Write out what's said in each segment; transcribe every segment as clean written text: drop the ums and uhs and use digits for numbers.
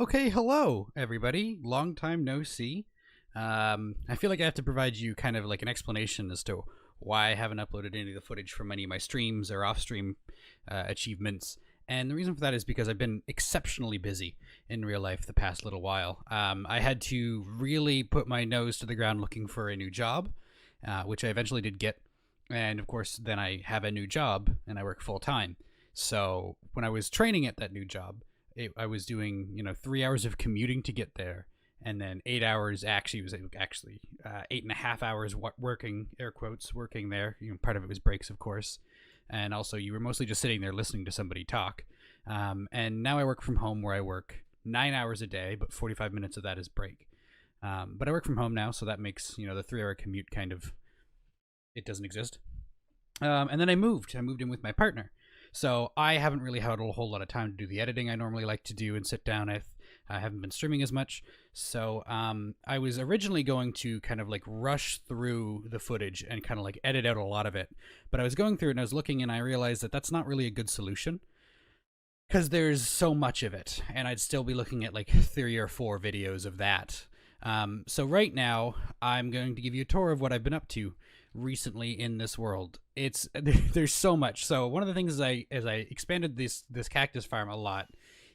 Okay, hello everybody. Long time no see. I feel like I have to provide you kind of like an explanation as to why I haven't uploaded any of the footage from any of my streams or off-stream achievements. And the reason for that is because I've been exceptionally busy in real life the past little while. I had to really put my nose to the ground looking for a new job, which I eventually did get. And of course, then I have a new job and I work full time. So when I was training at that new job, I was doing 3 hours of commuting to get there, and then 8 hours actually 8.5 hours working, air quotes, working there. Part of it was breaks, of course, and also you were mostly just sitting there listening to somebody talk. And now I work from home, where I work 9 hours a day, but 45 minutes of that is break. But I work from home now, so that makes the 3 hour commute kind of, it doesn't exist. And then I moved in with my partner. So I haven't really had a whole lot of time to do the editing I normally like to do and sit down. I haven't been streaming as much. So I was originally going to kind of like rush through the footage and kind of like edit out a lot of it. But I was going through it and I was looking and I realized that that's not really a good solution, because there's so much of it. And I'd still be looking at like 3 or 4 videos of that. So right now I'm going to give you a tour of what I've been up to recently in this world. There's so much. So one of the things as I expanded this cactus farm a lot.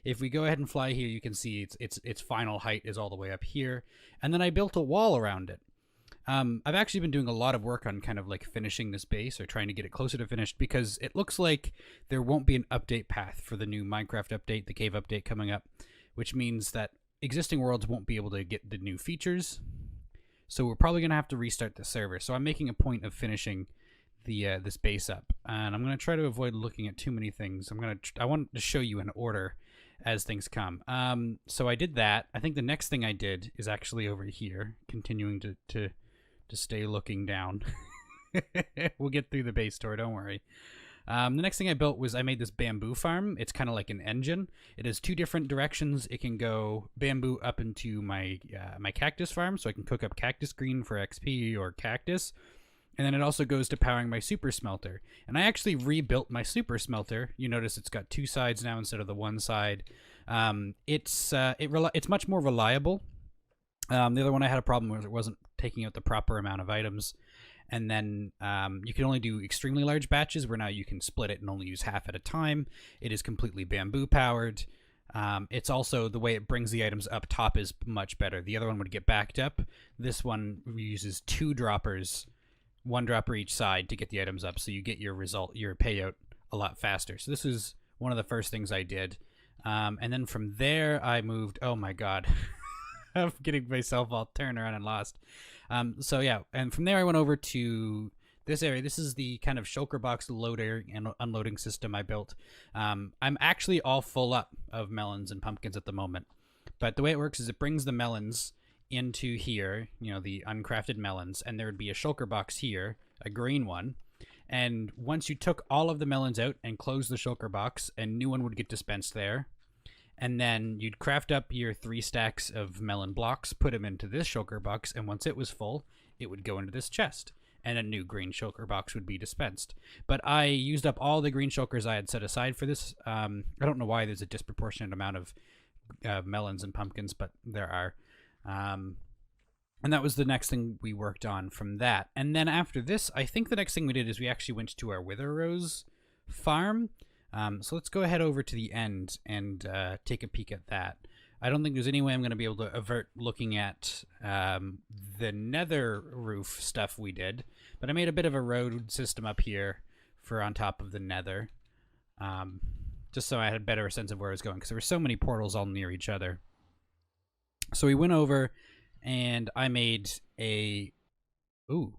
If we go ahead and fly here, you can see its final height is all the way up here, and then I built a wall around it. I've actually been doing a lot of work on kind of like finishing this base, or trying to get it closer to finished, because it looks like there won't be an update path for the new Minecraft update, the cave update coming up, which means that existing worlds won't be able to get the new features. So we're probably going to have to restart the server. So I'm making a point of finishing the this base up, and I'm going to try to avoid looking at too many things. I want to show you in order as things come. So I did that. I think the next thing I did is actually over here, continuing to stay looking down. We'll get through the base tour, don't worry. The next thing I built was I made this bamboo farm. It's kind of like an engine. It has 2 different directions. It can go bamboo up into my my cactus farm, so I can cook up cactus green for XP or cactus. And then it also goes to powering my super smelter. And I actually rebuilt my super smelter. You notice it's got 2 sides now instead of the one side. It's much more reliable. The other one I had a problem with, it wasn't taking out the proper amount of items. And then you can only do extremely large batches, where now you can split it and only use half at a time. It is completely bamboo powered. It's also, the way it brings the items up top is much better. The other one would get backed up. This one uses 2 droppers, 1 dropper each side, to get the items up, so you get your payout a lot faster. So this is one of the first things I did. And then from there I moved, oh my god. I'm getting myself all turned around and lost. So yeah, and from there I went over to this area. This is the kind of shulker box loading and unloading system I built. I'm actually all full up of melons and pumpkins at the moment. But the way it works is it brings the melons into here, the uncrafted melons, and there would be a shulker box here, a green one. And once you took all of the melons out and closed the shulker box, a new one would get dispensed there. And then you'd craft up your 3 stacks of melon blocks, put them into this shulker box, and once it was full, it would go into this chest, and a new green shulker box would be dispensed. But I used up all the green shulkers I had set aside for this. I don't know why there's a disproportionate amount of melons and pumpkins, but there are. And that was the next thing we worked on from that. And then after this, I think the next thing we did is we actually went to our Wither Rose farm. So let's go ahead over to the end and take a peek at that. I don't think there's any way I'm going to be able to avert looking at the Nether roof stuff we did, but I made a bit of a road system up here for on top of the Nether, just so I had a better sense of where I was going, because there were so many portals all near each other. So we went over, and I made a... Ooh,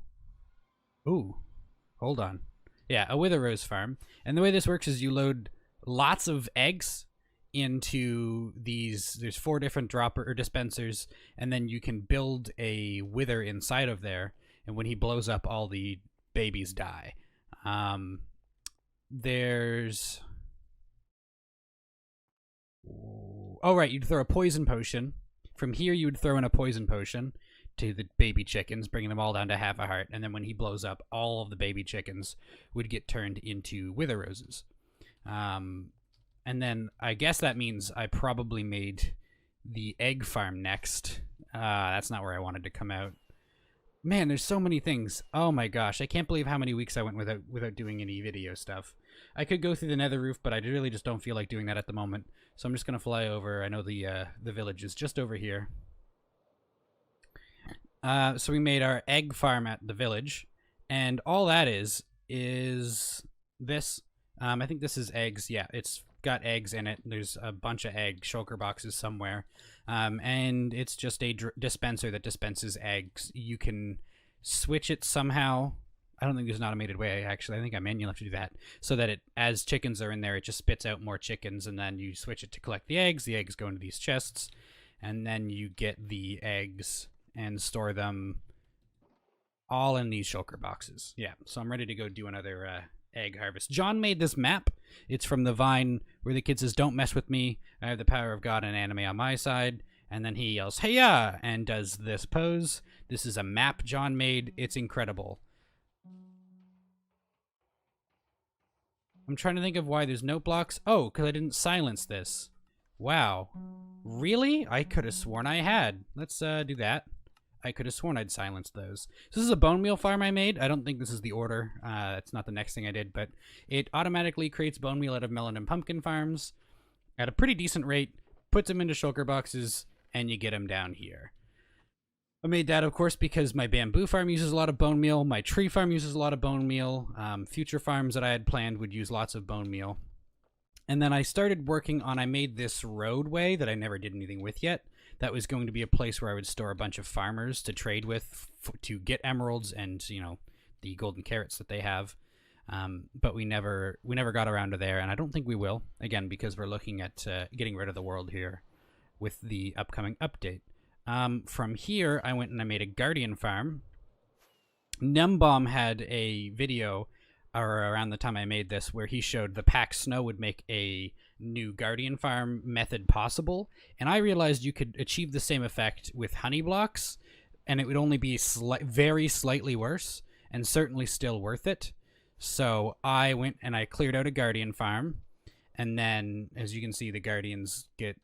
hold on. Yeah, a Wither Rose farm. And the way this works is you load lots of eggs into these. There's 4 different dropper or dispensers, and then you can build a wither inside of there, and when he blows up, all the babies die. There's... Oh, right, you'd throw a poison potion. From here, you would throw in a poison potion to the baby chickens, bringing them all down to half a heart, and then when he blows up, all of the baby chickens would get turned into Wither Roses. And then I guess that means I probably made the egg farm next. That's not where I wanted to come out. Man, there's so many things. Oh my gosh, I can't believe how many weeks I went without doing any video stuff. I could go through the nether roof, but I really just don't feel like doing that at the moment. So I'm just gonna fly over. I know the village is just over here. So we made our egg farm at the village, and all that is this. I think this is eggs. Yeah, it's got eggs in it. There's a bunch of egg shulker boxes somewhere. And it's just a dispenser that dispenses eggs. You can switch it somehow. I don't think there's an automated way, actually. I think I manually have to do that. So that as chickens are in there, it just spits out more chickens, and then you switch it to collect the eggs. The eggs go into these chests, and then you get the eggs and store them all in these shulker boxes. Yeah, so I'm ready to go do another egg harvest. John made this map. It's from the Vine where the kid says, "Don't mess with me. I have the power of God and anime on my side." And then he yells, "Hey-ya!" and does this pose. This is a map John made. It's incredible. I'm trying to think of why there's no blocks. Oh, because I didn't silence this. Wow. Really? I could have sworn I had. Let's do that. I could have sworn I'd silenced those. So this is a bone meal farm I made. I don't think this is the order. It's not the next thing I did, but it automatically creates bone meal out of melon and pumpkin farms at a pretty decent rate, puts them into shulker boxes, and you get them down here. I made that, of course, because my bamboo farm uses a lot of bone meal. My tree farm uses a lot of bone meal. Future farms that I had planned would use lots of bone meal. And then I started working on, I made this roadway that I never did anything with yet. That was going to be a place where I would store a bunch of farmers to trade with to get emeralds and, you know, the golden carrots that they have. But we never got around to there, and I don't think we will, again, because we're looking at getting rid of the world here with the upcoming update. From here, I went and I made a guardian farm. Numbomb had a video around the time I made this where he showed the pack snow would make a new guardian farm method possible, and I realized you could achieve the same effect with honey blocks, and it would only be very slightly worse, and certainly still worth it. So I went and I cleared out a guardian farm, and then, as you can see, the guardians get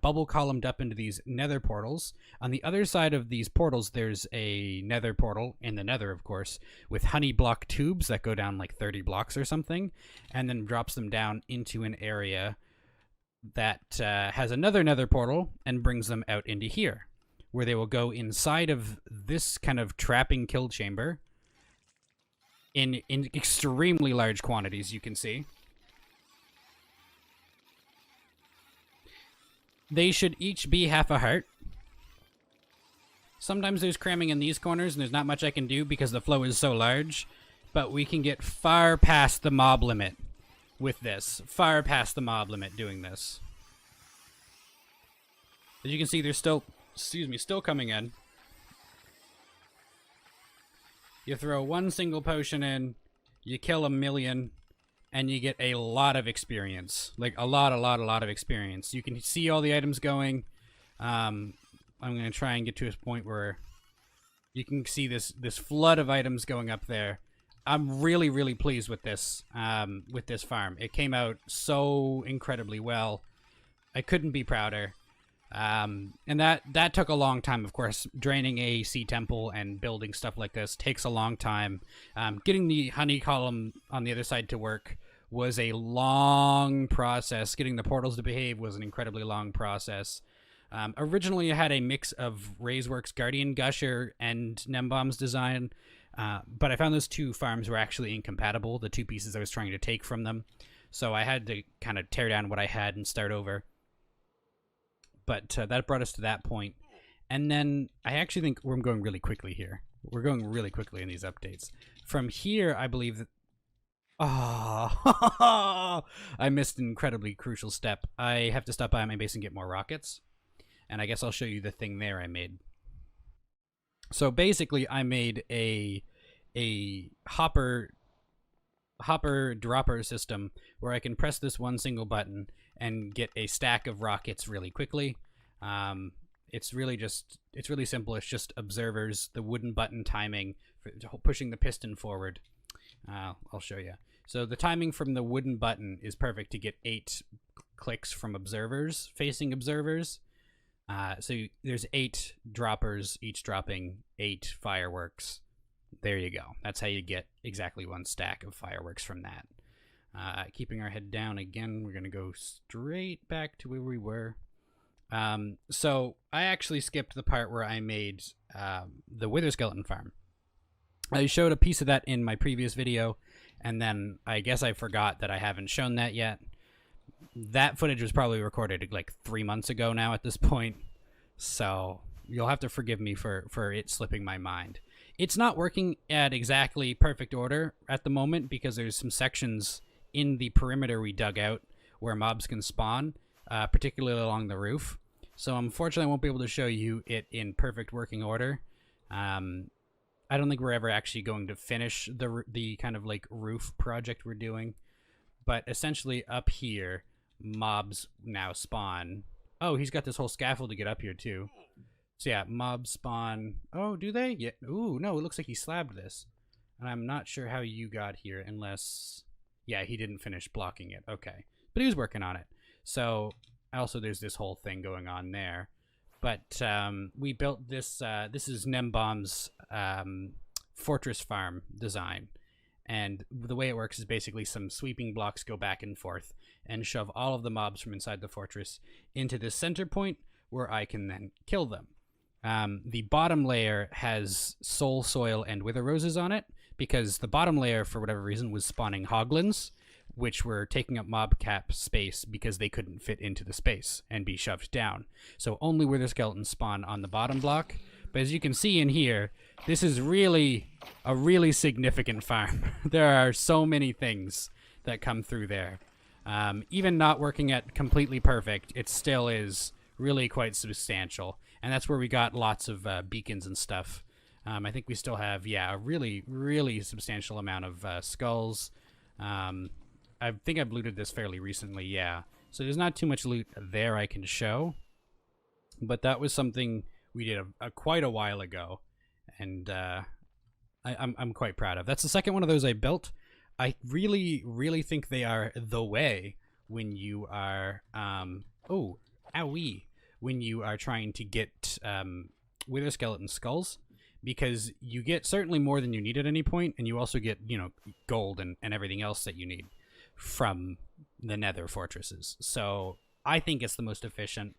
bubble columned up into these nether portals. On the other side of these portals, there's a nether portal, in the nether, of course, with honey block tubes that go down like 30 blocks or something, and then drops them down into an area that has another nether portal and brings them out into here, where they will go inside of this kind of trapping kill chamber in extremely large quantities, you can see. They should each be half a heart. Sometimes there's cramming in these corners, and there's not much I can do because the flow is so large. But we can get far past the mob limit with this. Far past the mob limit doing this. As you can see, they're still, still coming in. You throw one single potion in, you kill 1,000,000, and you get a lot of experience. Like, a lot of experience. You can see all the items going. I'm going to try and get to a point where you can see this flood of items going up there. I'm really pleased with this farm. It came out so incredibly well. I couldn't be prouder. And that took a long time, of course. Draining a sea temple and building stuff like this takes a long time. Getting the honey column on the other side to work was a long process. Getting the portals to behave was an incredibly long process. Originally, I had a mix of Raiseworks Guardian Gusher and Nembomb's design, but I found those two farms were actually incompatible, the two pieces I was trying to take from them. So I had to kind of tear down what I had and start over. But that brought us to that point. And then I actually think we're going really quickly here. We're going really quickly in these updates. From here, I believe that... Oh, I missed an incredibly crucial step. I have to stop by my base and get more rockets. And I guess I'll show you the thing there I made. So basically, I made a hopper dropper system where I can press this one single button and get a stack of rockets really quickly. It's really simple. It's just observers, the wooden button timing for pushing the piston forward. I'll show you. So the timing from the wooden button is perfect to get 8 clicks from observers, facing observers. There's 8 droppers, each dropping 8 fireworks. There you go. That's how you get exactly 1 stack of fireworks from that. Keeping our head down again, we're going to go straight back to where we were. So I actually skipped the part where I made the Wither Skeleton farm. I showed a piece of that in my previous video, and then I guess I forgot that I haven't shown that yet. That footage was probably recorded like 3 months ago now at this point, so you'll have to forgive me for it slipping my mind. It's not working at exactly perfect order at the moment because there's some sections in the perimeter we dug out where mobs can spawn, particularly along the roof. So unfortunately I won't be able to show you it in perfect working order. I don't think we're ever actually going to finish the kind of like roof project we're doing. But essentially up here, mobs now spawn. Oh, he's got this whole scaffold to get up here too. So yeah, mobs spawn. Oh, do they? Yeah. Ooh, no, it looks like he slabbed this. And I'm not sure how you got here unless... Yeah, he didn't finish blocking it. Okay. But he was working on it. So also there's this whole thing going on there. But we built this. This is Nembomb's fortress farm design. And the way it works is basically some sweeping blocks go back and forth and shove all of the mobs from inside the fortress into this center point where I can then kill them. The bottom layer has soul, soil, and wither roses on it because the bottom layer, for whatever reason, was spawning hoglins, which were taking up mob cap space because they couldn't fit into the space and be shoved down. So only wither skeletons spawn on the bottom block. But as you can see in here, this is really a really significant farm. There are so many things that come through there. Even not working at completely perfect, it still is really quite substantial. And that's where we got lots of beacons and stuff. I think we still have, yeah, a really, really substantial amount of skulls. I think I've looted this fairly recently, yeah. So there's not too much loot there I can show. But that was something we did quite a while ago. And I'm quite proud of. That's the second one of those I built. I really, really think they are the way when you are... oh, owie. When you are trying to get wither skeleton skulls. Because you get certainly more than you need at any point. And you also get, you know, gold and everything else that you need from the Nether fortresses. So I think it's the most efficient.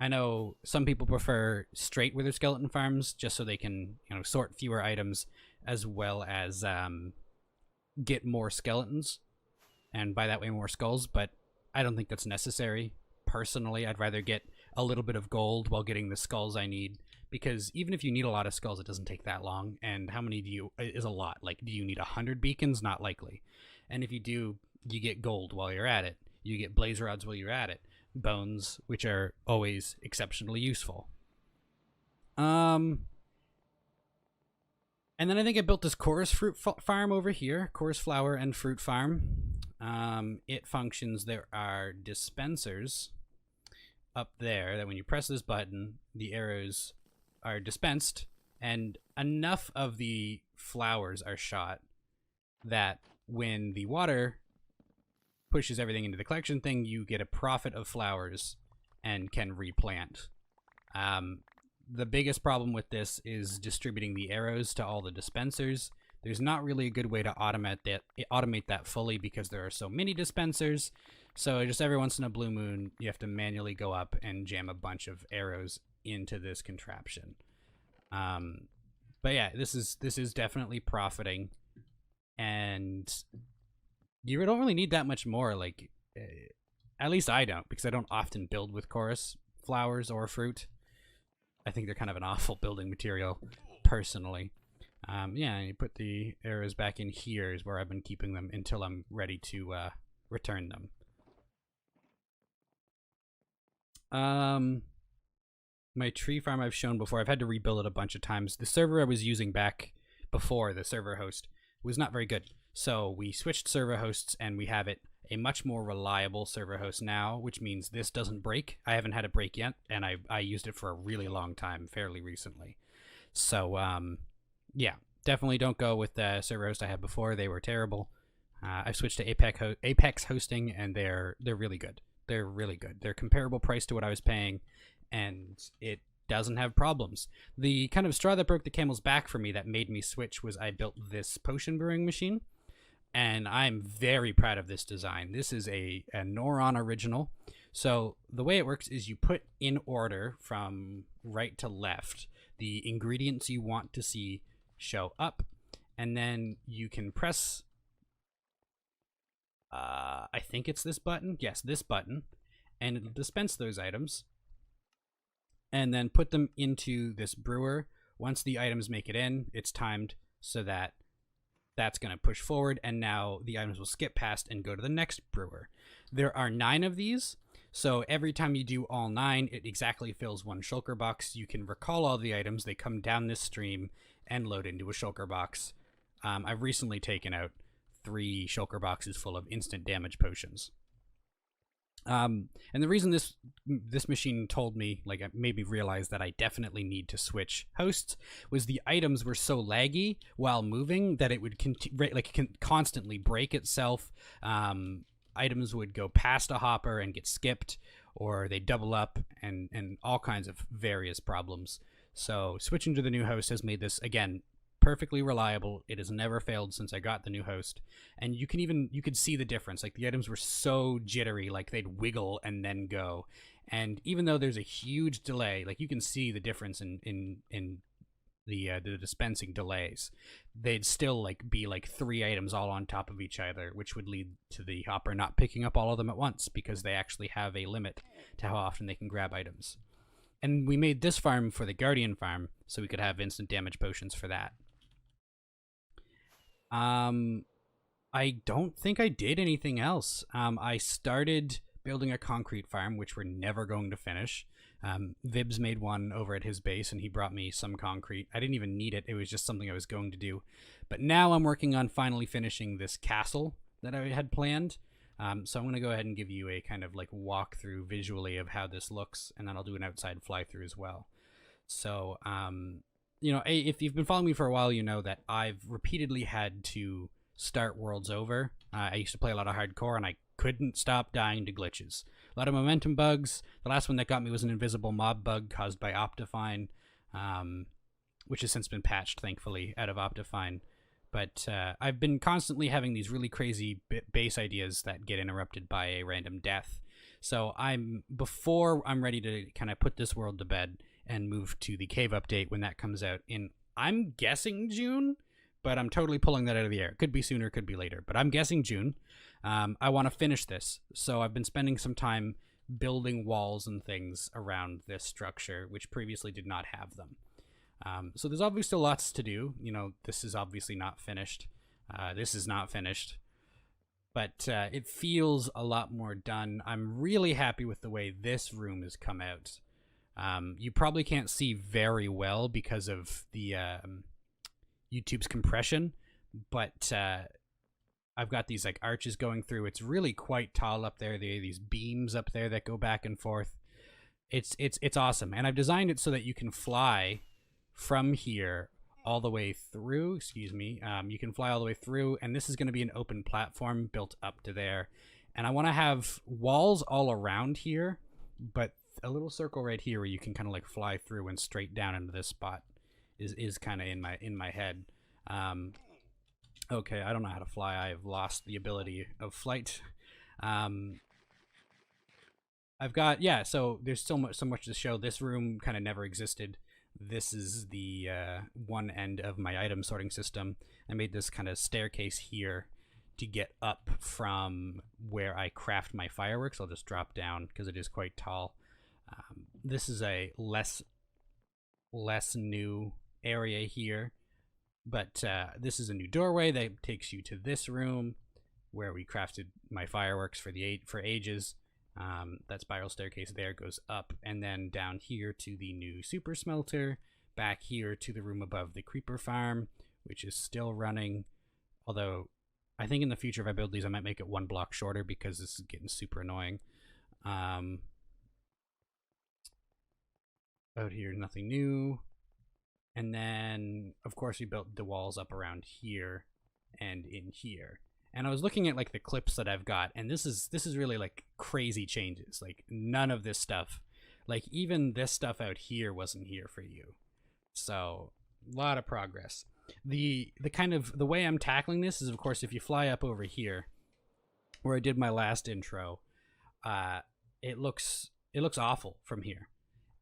I know some people prefer straight wither skeleton farms just so they can, you know, sort fewer items as well as get more skeletons, and by that way more skulls, but I don't think that's necessary. Personally, I'd rather get a little bit of gold while getting the skulls I need, because even if you need a lot of skulls, it doesn't take that long, and how many do you is a lot. Like, do you need 100 beacons? Not likely. And if you do, you get gold while you're at it. You get blaze rods while you're at it. Bones, which are always exceptionally useful. And then I think I built this Coarse fruit farm over here. Coarse flower and fruit farm. It functions. There are dispensers up there that when you press this button, the arrows are dispensed, and enough of the flowers are shot that when the water pushes everything into the collection thing, you get a profit of flowers and can replant. The biggest problem with this is distributing the arrows to all the dispensers. There's not really a good way to automate that fully because there are so many dispensers. So just every once in a blue moon, you have to manually go up and jam a bunch of arrows into this contraption. But yeah, this is definitely profiting, and you don't really need that much more. Like, at least I don't, because I don't often build with chorus flowers or fruit. I think they're kind of an awful building material, personally. Yeah, you put the arrows back in here is where I've been keeping them until I'm ready to return them. My tree farm I've shown before. I've had to rebuild it a bunch of times. The server I was using back before, the server host, was not very good. So we switched server hosts, and we have it a much more reliable server host now, which means this doesn't break. I haven't had it break yet, and I used it for a really long time, fairly recently. So, yeah, definitely don't go with the server host I had before. They were terrible. I've switched to Apex hosting, and they're really good. They're really good. They're comparable price to what I was paying, and it doesn't have problems. The kind of straw that broke the camel's back for me that made me switch was I built this potion brewing machine, and I'm very proud of this design. This is a Noron original. So the way it works is you put in order from right to left the ingredients you want to see show up, and then you can press, I think it's this button. Yes, this button, and it'll dispense those items, and then put them into this brewer. Once the items make it in, it's timed so that that's going to push forward, and now the items will skip past and go to the next brewer. There are 9 of these, so every time you do all 9, it exactly fills 1 shulker box. You can recall all the items, they come down this stream and load into a shulker box. I've recently taken out 3 shulker boxes full of instant damage potions. And the reason this machine told me, like, it made me realize that I definitely need to switch hosts was the items were so laggy while moving that it would constantly break itself. Items would go past a hopper and get skipped, or they double up, and all kinds of various problems. So switching to the new host has made this, again, perfectly reliable. It has never failed since I got the new host, and you could see the difference. Like, the items were so jittery, like they'd wiggle and then go, and even though there's a huge delay, like, you can see the difference in the dispensing delays. They'd still be 3 items all on top of each other, which would lead to the hopper not picking up all of them at once, because they actually have a limit to how often they can grab items. And we made this farm for the Guardian farm, so we could have instant damage potions for that. I don't think I did anything else. I started building a concrete farm, which we're never going to finish. Vibs made one over at his base, and he brought me some concrete. I didn't even need it. It was just something I was going to do. But now I'm working on finally finishing this castle that I had planned. So I'm going to go ahead and give you a kind of walkthrough visually of how this looks, and then I'll do an outside fly through as well. So, if you've been following me for a while, you know that I've repeatedly had to start worlds over. I used to play a lot of hardcore, and I couldn't stop dying to glitches. A lot of momentum bugs. The last one that got me was an invisible mob bug caused by Optifine, which has since been patched, thankfully, out of Optifine. But I've been constantly having these really crazy base ideas that get interrupted by a random death. So before I'm ready to kind of put this world to bed and move to the cave update when that comes out in, I'm guessing June, but I'm totally pulling that out of the air. Could be sooner, could be later, but I'm guessing June. I want to finish this, so I've been spending some time building walls and things around this structure, which previously did not have them. So there's obviously still lots to do. This is obviously not finished. This is not finished, but it feels a lot more done. I'm really happy with the way this room has come out. You probably can't see very well because of the YouTube's compression, but I've got these arches going through. It's really quite tall up there. There are these beams up there that go back and forth. It's awesome, and I've designed it so that you can fly from here all the way through. Excuse me. You can fly all the way through, and this is going to be an open platform built up to there. And I want to have walls all around here, but a little circle right here where you can kind of fly through and straight down into this spot is kind of in my head. Okay, I don't know how to fly. I've lost the ability of flight. I've got, yeah, so there's so much to show. This room kind of never existed. This is the one end of my item sorting system. I made this kind of staircase here to get up from where I craft my fireworks. I'll just drop down because it is quite tall. This is a less new area here, but this is a new doorway that takes you to this room where we crafted my fireworks for ages. That spiral staircase there goes up, and then down here to the new super smelter, back here to the room above the creeper farm, which is still running. Although I think in the future, if I build these, I might make it 1 block shorter because this is getting super annoying. Out here, nothing new. And then, of course, we built the walls up around here and in here. And I was looking at the clips that I've got, and this is really crazy changes. None of this stuff Like even this stuff out here wasn't here for you. So a lot of progress. The kind of the way I'm tackling this is, of course, if you fly up over here where I did my last intro, it looks awful from here.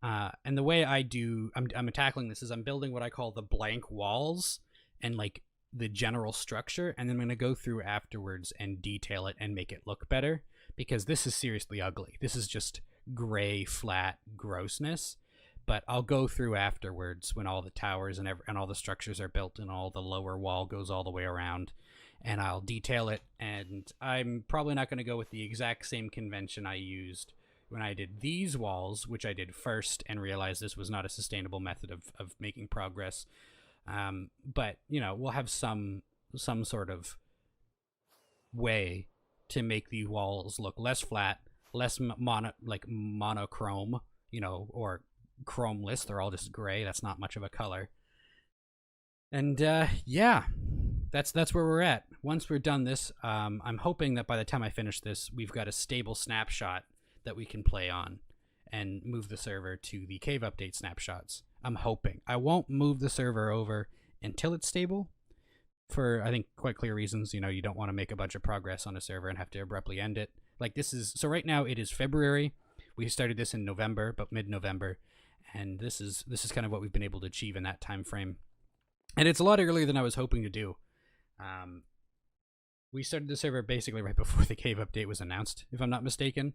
And the way I'm tackling this is I'm building what I call the blank walls and like the general structure, and then I'm going to go through afterwards and detail it and make it look better, because this is seriously ugly. This is just gray, flat grossness. But I'll go through afterwards when all the towers and all the structures are built and all the lower wall goes all the way around, and I'll detail it. And I'm probably not going to go with the exact same convention I used when I did these walls, which I did first and realized this was not a sustainable method of making progress. But, you know, we'll have some sort of way to make the walls look less flat, less monochrome, you know, or chromeless. They're all just gray. That's not much of a color. And yeah, that's where we're at. Once we're done this, I'm hoping that by the time I finish this, we've got a stable snapshot that we can play on and move the server to the cave update snapshots. I'm hoping. I won't move the server over until it's stable, for I think quite clear reasons. You know, you don't want to make a bunch of progress on a server and have to abruptly end it. Like this is, so right now it is February. We started this in November, but mid-November, and this is kind of what we've been able to achieve in that time frame. And it's a lot earlier than I was hoping to do. We started the server basically right before the cave update was announced, if I'm not mistaken.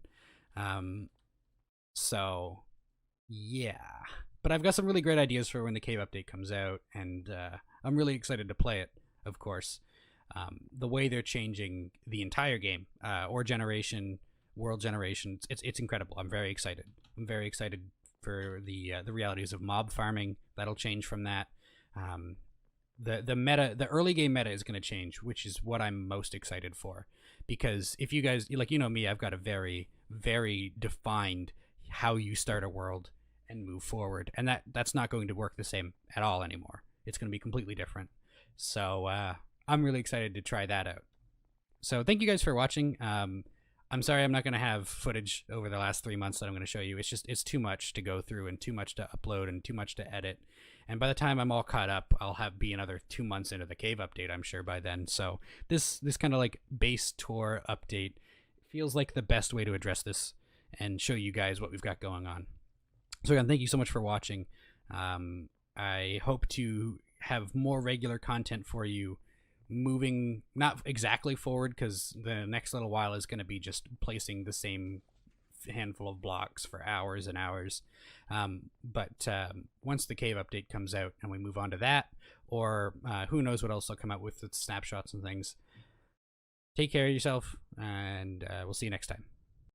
So yeah, but I've got some really great ideas for when the cave update comes out, and I'm really excited to play it, of course. The way they're changing the entire game, ore generation, world generation, it's incredible. I'm very excited. I'm very excited for the realities of mob farming. That'll change from that. The meta, the early game meta is going to change, which is what I'm most excited for. Because if you guys, like, you know me, I've got a very, very defined how you start a world and move forward. And that's not going to work the same at all anymore. It's going to be completely different. So I'm really excited to try that out. So thank you guys for watching. I'm sorry I'm not going to have footage over the last 3 months that I'm going to show you. It's too much to go through and too much to upload and too much to edit. And by the time I'm all caught up, I'll be another 2 months into the cave update, I'm sure, by then. So this kind of like base tour update feels like the best way to address this and show you guys what we've got going on. So again, thank you so much for watching. I hope to have more regular content for you, moving not exactly forward, because the next little while is going to be just placing the same handful of blocks for hours and hours. But once the cave update comes out and we move on to that, or who knows what else will come out with snapshots and things. Take care of yourself, and we'll see you next time.